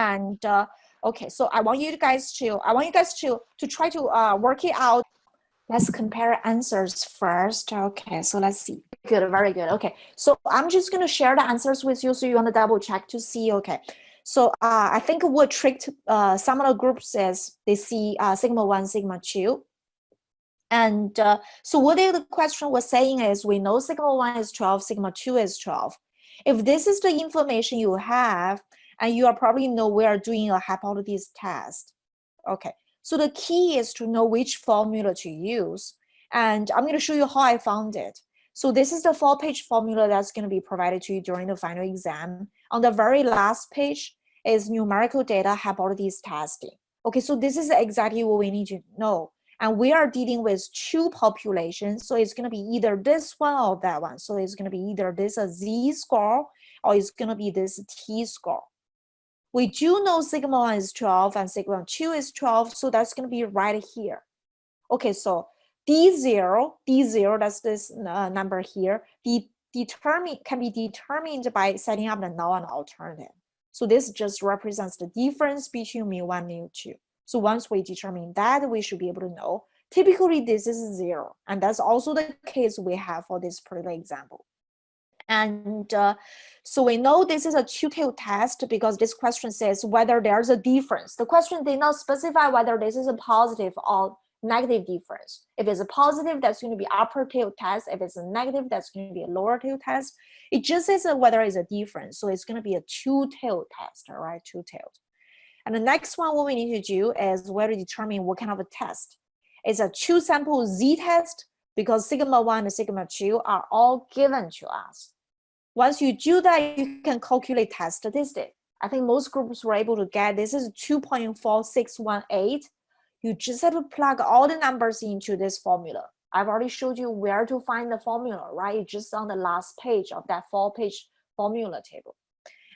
And okay, so I want you guys to try to work it out. Let's compare answers first. Okay, so let's see. Good, very good. Okay, so I'm just gonna share the answers with you, so you want to double check to see. Okay, so I think what tricked some of the groups is they see sigma 1, sigma 2. And so what the question was saying is, we know sigma 1 is 12, sigma 2 is 12. If this is the information you have, and you are probably know we are doing a hypothesis test. Okay, so the key is to know which formula to use. And I'm going to show you how I found it. So this is the 4-page formula that's going to be provided to you during the final exam. On the very last page is numerical data hypothesis testing. Okay, so this is exactly what we need to know. And we are dealing with two populations. So it's going to be either this one or that one. So it's going to be either this a z-score or it's going to be this t-score. We do know sigma 1 is 12 and sigma 2 is 12, so that's going to be right here. Okay, so D0, that's this number here, can be determined by setting up the null and alternative. So this just represents the difference between mu1 and mu2. So once we determine that, we should be able to know. Typically, this is 0, and that's also the case we have for this particular example. And so we know this is a two-tailed test because this question says whether there's a difference. The question did not specify whether this is a positive or negative difference. If it's a positive, that's going to be upper tailed test. If it's a negative, that's going to be a lower tailed test. It just says whether it's a difference. So it's going to be a two-tailed test, all right, two-tailed. And the next one, what we need to do is where to determine what kind of a test. It's a two-sample z-test because sigma 1 and sigma 2 are all given to us. Once you do that, you can calculate test statistic. I think most groups were able to get this is 2.4618. You just have to plug all the numbers into this formula. I've already showed you where to find the formula, right? It's just on the last page of that 4-page formula table.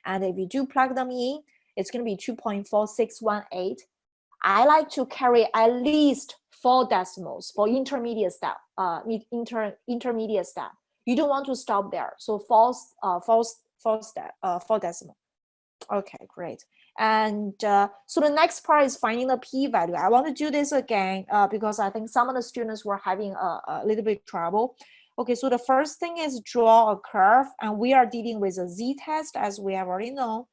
And if you do plug them in, it's going to be 2.4618. I like to carry at least 4 decimals for intermediate step. Intermediate step. You don't want to stop there. So 4 decimal. Okay, great. And so the next part is finding the p-value. I want to do this again because I think some of the students were having a little bit trouble. Okay, so the first thing is draw a curve, and we are dealing with a z-test, as we have already known.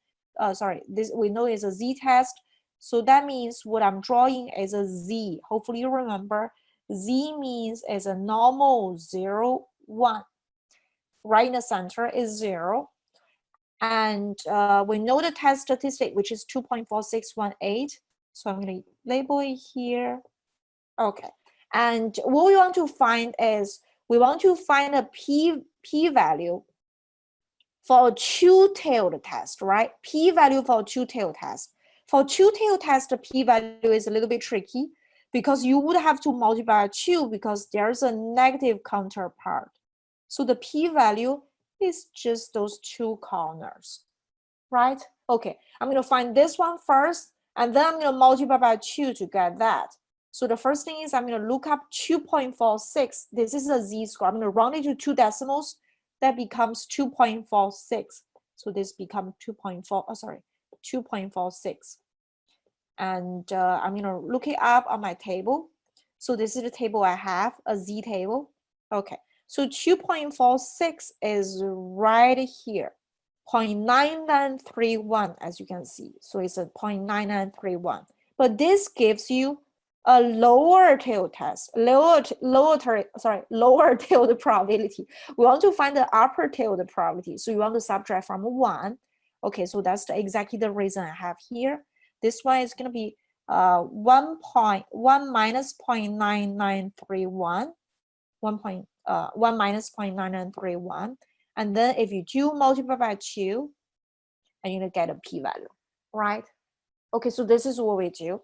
This we know is a z-test. So that means what I'm drawing is a z. Hopefully you remember. Z means is a normal 0, 1. Right in the center is 0. And we know the test statistic, which is 2.4618. So I'm going to label it here. Okay. And what we want to find is we want to find a p-value for a two-tailed test, right? P-value for a two-tailed test. For two-tailed test, the p-value is a little bit tricky because you would have to multiply by 2 because there's a negative counterpart. So the p-value is just those 2 corners, right? Okay, I'm going to find this one first, and then I'm going to multiply by 2 to get that. So the first thing is I'm going to look up 2.46. This is a z-score. I'm going to round it to 2 decimals. That becomes 2.46. So this becomes 2.46. And I'm going to look it up on my table. So this is the table I have, a z table. Okay. So 2.46 is right here, 0.9931, as you can see. So it's a 0.9931. But this gives you a lower tailed test, lower tailed probability. We want to find the upper tailed probability. So you want to subtract from 1. Okay, so that's exactly the reason I have here. This one is going to be 1 minus 0.9931, 1 minus 0.9931, and then if you do multiply by 2, and you're gonna get a p-value, right? Okay, so this is what we do.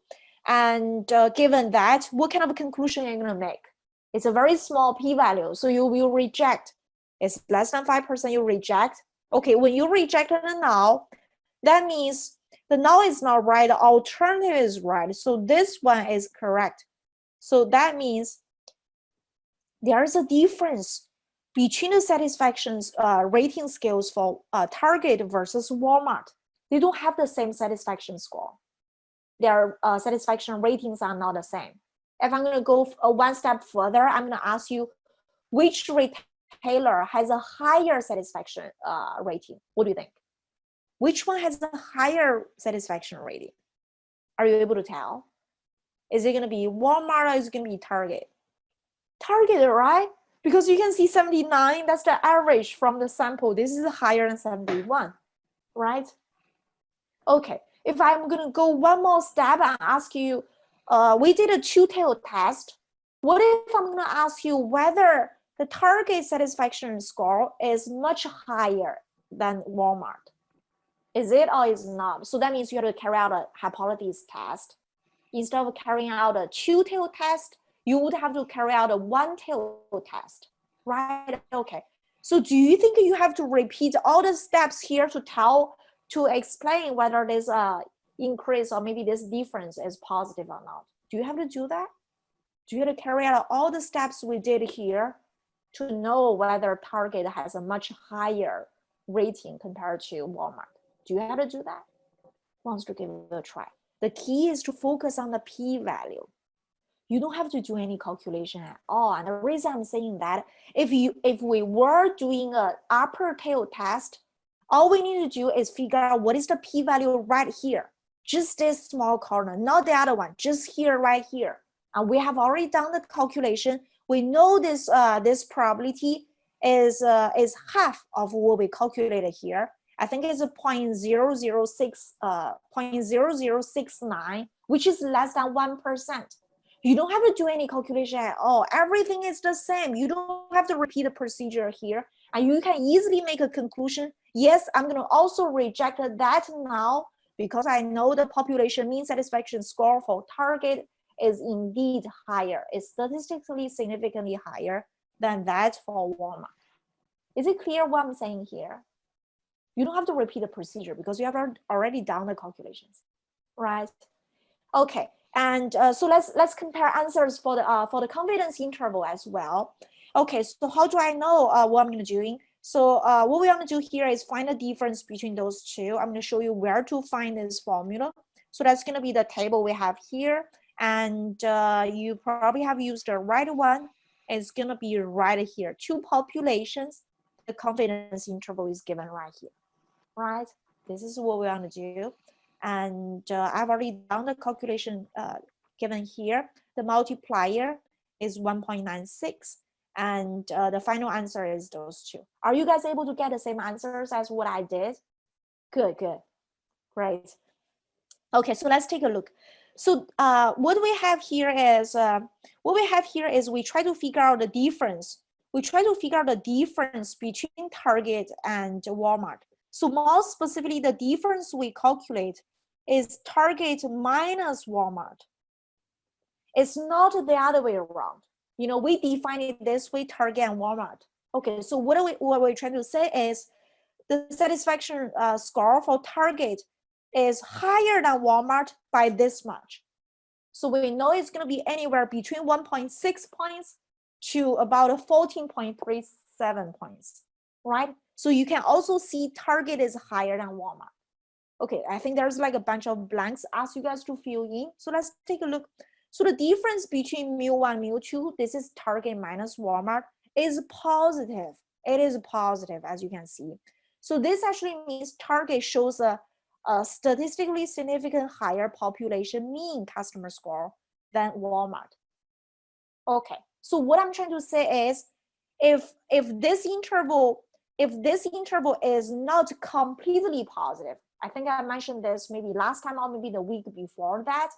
And given that, what kind of conclusion are you gonna make? It's a very small p-value, so you will reject. It's less than 5%, you reject. Okay, when you reject the null, that means the null is not right, the alternative is right. So this one is correct. So that means there is a difference between the satisfaction rating scales for Target versus Walmart. they don't have the same satisfaction score. Their satisfaction ratings are not the same. If I'm going to go one step further, I'm going to ask you which retailer has a higher satisfaction rating. What do you think? Which one has a higher satisfaction rating? Are you able to tell? Is it going to be Walmart or is it going to be Target? Target, right? Because you can see 79, that's the average from the sample. This is higher than 71, right? Okay, if I'm going to go one more step and ask you, we did a two-tailed test. What if I'm going to ask you whether the Target satisfaction score is much higher than Walmart? Is it or is not? So that means you have to carry out a hypothesis test. Instead of carrying out a two-tailed test, you would have to carry out a one-tailed test, right? Okay. So do you think you have to repeat all the steps here to explain whether this increase or maybe this difference is positive or not? Do you have to do that? Do you have to carry out all the steps we did here to know whether Target has a much higher rating compared to Walmart? Do you have to do that? Wants to give it a try. The key is to focus on the p-value. You don't have to do any calculation at all. And the reason I'm saying that, if we were doing an upper tail test, all we need to do is figure out what is the p-value right here. Just this small corner, not the other one, just here, right here. And we have already done the calculation. We know this this probability is half of what we calculated here. I think it's a 0.0069, which is less than 1%. You don't have to do any calculation at all. Everything is the same. You don't have to repeat the procedure here. And you can easily make a conclusion. Yes, I'm going to also reject that now because I know the population mean satisfaction score for Target is indeed higher. It's statistically significantly higher than that for Walmart. Is it clear what I'm saying here? You don't have to repeat the procedure because you have already done the calculations, right? Okay, and so let's compare answers for the confidence interval as well. Okay, so how do I know what I'm going to do? So what we're going to do here is find the difference between those two. I'm going to show you where to find this formula. So that's going to be the table we have here, and you probably have used the right one. It's going to be right here. Two populations. The confidence interval is given right here. Right, this is what we want to do, and I've already done the calculation given here. The multiplier is 1.96, and the final answer is those two. Are you guys able to get the same answers as what I did? Good, great. Okay, so let's take a look. So what we have here is we try to figure out the difference. We try to figure out the difference between Target and Walmart. So more specifically, the difference we calculate is Target minus Walmart. It's not the other way around. You know, we define it this way, Target and Walmart. Okay, so what we're trying to say is the satisfaction score for Target is higher than Walmart by this much. So we know it's going to be anywhere between 1.6 points to about 14.37 points, right? So you can also see Target is higher than Walmart. Okay, I think there's like a bunch of blanks ask you guys to fill in. So let's take a look. So the difference between mu1, mu2, this is Target minus Walmart, is positive. It is positive, as you can see. So this actually means Target shows a statistically significant higher population mean customer score than Walmart. Okay, so what I'm trying to say is if this interval is not completely positive, I think I mentioned this maybe last time or maybe the week before that,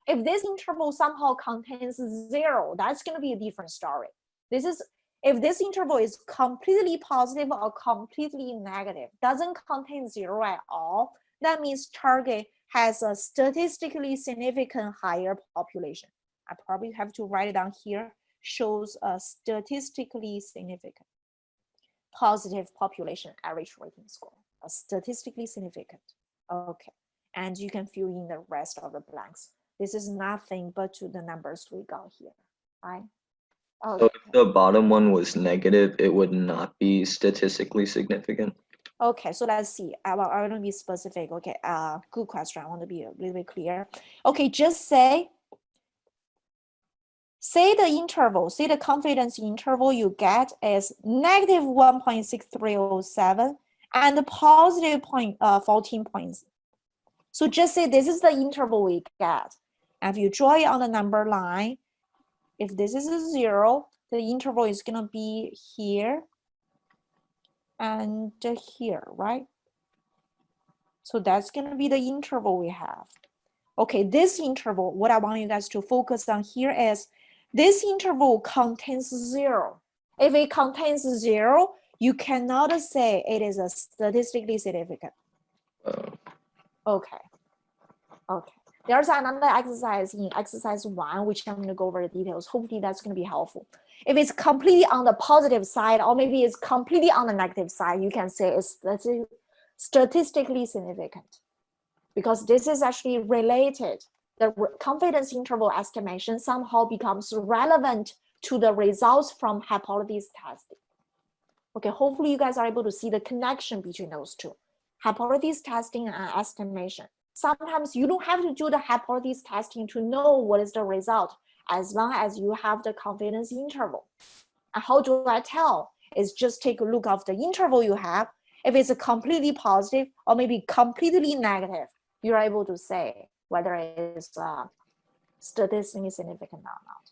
if this interval somehow contains 0, that's going to be a different story. If this interval is completely positive or completely negative, doesn't contain 0 at all, that means Target has a statistically significant higher population. I probably have to write it down here. Shows a statistically significant positive population average rating score. A statistically significant. Okay, and you can fill in the rest of the blanks. This is nothing but to the numbers we got here, right? Okay. So if the bottom one was negative, it would not be statistically significant? Okay, so let's see. I want to be specific. Okay, good question. I want to be a little bit clear. Okay, just say the interval, say the confidence interval you get is negative 1.6307 and the positive 14 points. So just say this is the interval we get. And if you draw it on the number line, if this is a 0, the interval is going to be here and here, right? So that's going to be the interval we have. Okay, this interval, what I want you guys to focus on here is this interval contains 0. If it contains 0, you cannot say it is a statistically significant. Okay. Okay. There's another exercise in exercise 1, which I'm going to go over the details. Hopefully that's going to be helpful. If it's completely on the positive side, or maybe it's completely on the negative side, you can say it's statistically significant, because this is actually related. The confidence interval estimation somehow becomes relevant to the results from hypothesis testing. Okay, hopefully you guys are able to see the connection between those two, hypothesis testing and estimation. Sometimes you don't have to do the hypothesis testing to know what is the result, as long as you have the confidence interval. And how do I tell? Is just take a look of the interval you have. If it's a completely positive or maybe completely negative, you're able to say whether it is statistically significant or not.